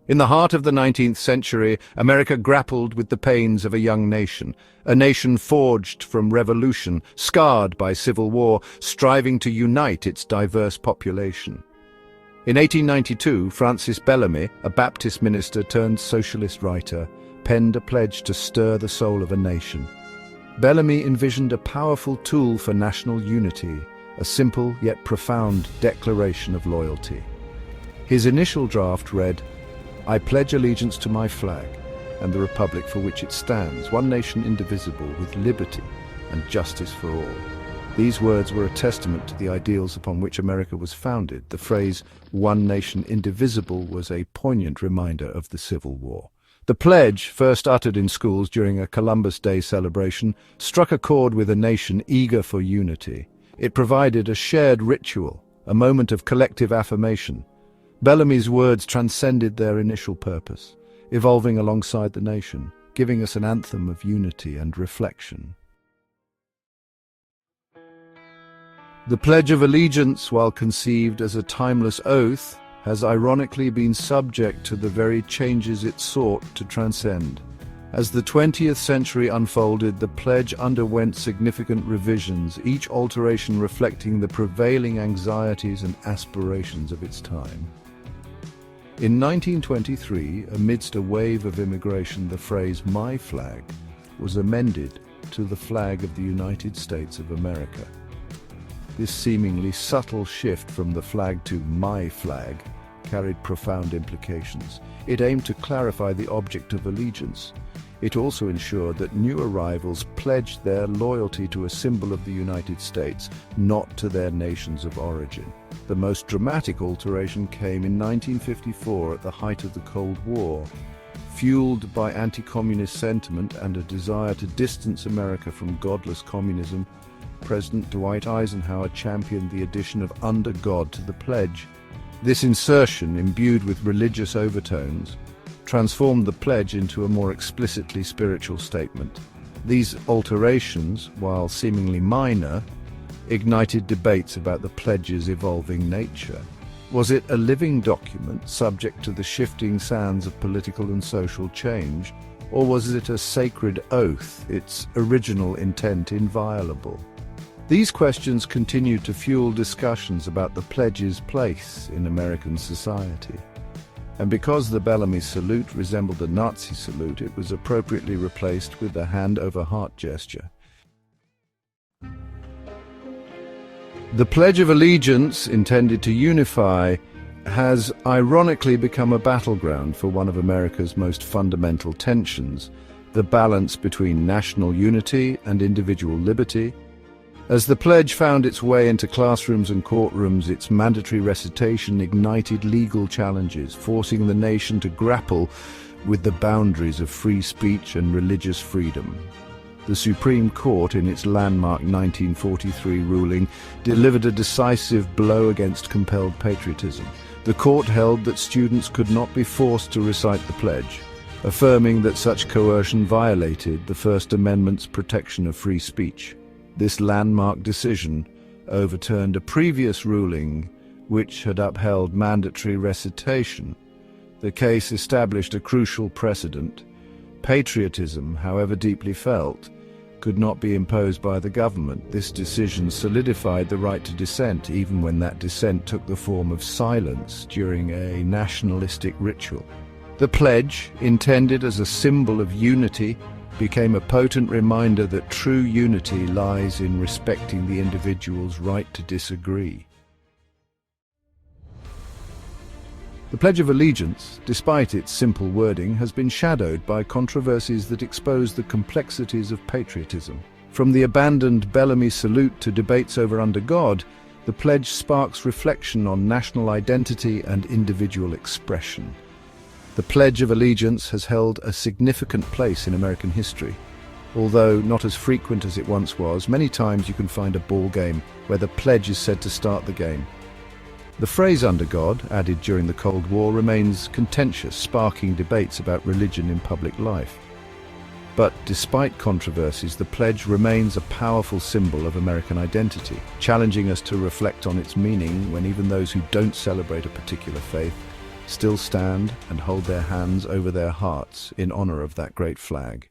In the heart of the 19th century, America grappled with the pains of a young nation, a nation forged from revolution, scarred by civil war, striving to unite its diverse population. In 1892, Francis Bellamy, a Baptist minister turned socialist writer, penned a pledge to stir the soul of a nation. Bellamy envisioned a powerful tool for national unity, a simple yet profound declaration of loyalty. His initial draft read, "I pledge allegiance to my flag and the republic for which it stands, one nation indivisible, with liberty and justice for all." These words were a testament to the ideals upon which America was founded. The phrase, "one nation indivisible," was a poignant reminder of the Civil War. The pledge, first uttered in schools during a Columbus Day celebration, struck a chord with a nation eager for unity. It provided a shared ritual, a moment of collective affirmation. Bellamy's words transcended their initial purpose, evolving alongside the nation, giving us an anthem of unity and reflection. The Pledge of Allegiance, while conceived as a timeless oath, has ironically been subject to the very changes it sought to transcend. As the 20th century unfolded, the pledge underwent significant revisions, each alteration reflecting the prevailing anxieties and aspirations of its time. In 1923, amidst a wave of immigration, the phrase "my flag" was amended to the flag of the United States of America. This seemingly subtle shift from the flag to "my flag" carried profound implications. It aimed to clarify the object of allegiance. It also ensured that new arrivals pledged their loyalty to a symbol of the United States, not to their nations of origin. The most dramatic alteration came in 1954 at the height of the Cold War. Fueled by anti-communist sentiment and a desire to distance America from godless communism, President Dwight Eisenhower championed the addition of "under God" to the pledge. This insertion, imbued with religious overtones, transformed the pledge into a more explicitly spiritual statement. These alterations, while seemingly minor, ignited debates about the pledge's evolving nature. Was it a living document subject to the shifting sands of political and social change, or was it a sacred oath, its original intent inviolable? These questions continued to fuel discussions about the pledge's place in American society. And because the Bellamy salute resembled the Nazi salute, it was appropriately replaced with the hand-over-heart gesture. The Pledge of Allegiance, intended to unify, has ironically become a battleground for one of America's most fundamental tensions, the balance between national unity and individual liberty. As the pledge found its way into classrooms and courtrooms, its mandatory recitation ignited legal challenges, forcing the nation to grapple with the boundaries of free speech and religious freedom. The Supreme Court, in its landmark 1943 ruling, delivered a decisive blow against compelled patriotism. The court held that students could not be forced to recite the pledge, affirming that such coercion violated the First Amendment's protection of free speech. This landmark decision overturned a previous ruling which had upheld mandatory recitation. The case established a crucial precedent. Patriotism, however deeply felt, could not be imposed by the government. This decision solidified the right to dissent, even when that dissent took the form of silence during a nationalistic ritual. The pledge, intended as a symbol of unity, became a potent reminder that true unity lies in respecting the individual's right to disagree. The Pledge of Allegiance, despite its simple wording, has been shadowed by controversies that expose the complexities of patriotism. From the abandoned Bellamy salute to debates over "under God," the pledge sparks reflection on national identity and individual expression. The Pledge of Allegiance has held a significant place in American history. Although not as frequent as it once was, many times you can find a ball game where the pledge is said to start the game. The phrase "under God," added during the Cold War, remains contentious, sparking debates about religion in public life. But despite controversies, the pledge remains a powerful symbol of American identity, challenging us to reflect on its meaning when even those who don't celebrate a particular faith still stand and hold their hands over their hearts in honor of that great flag.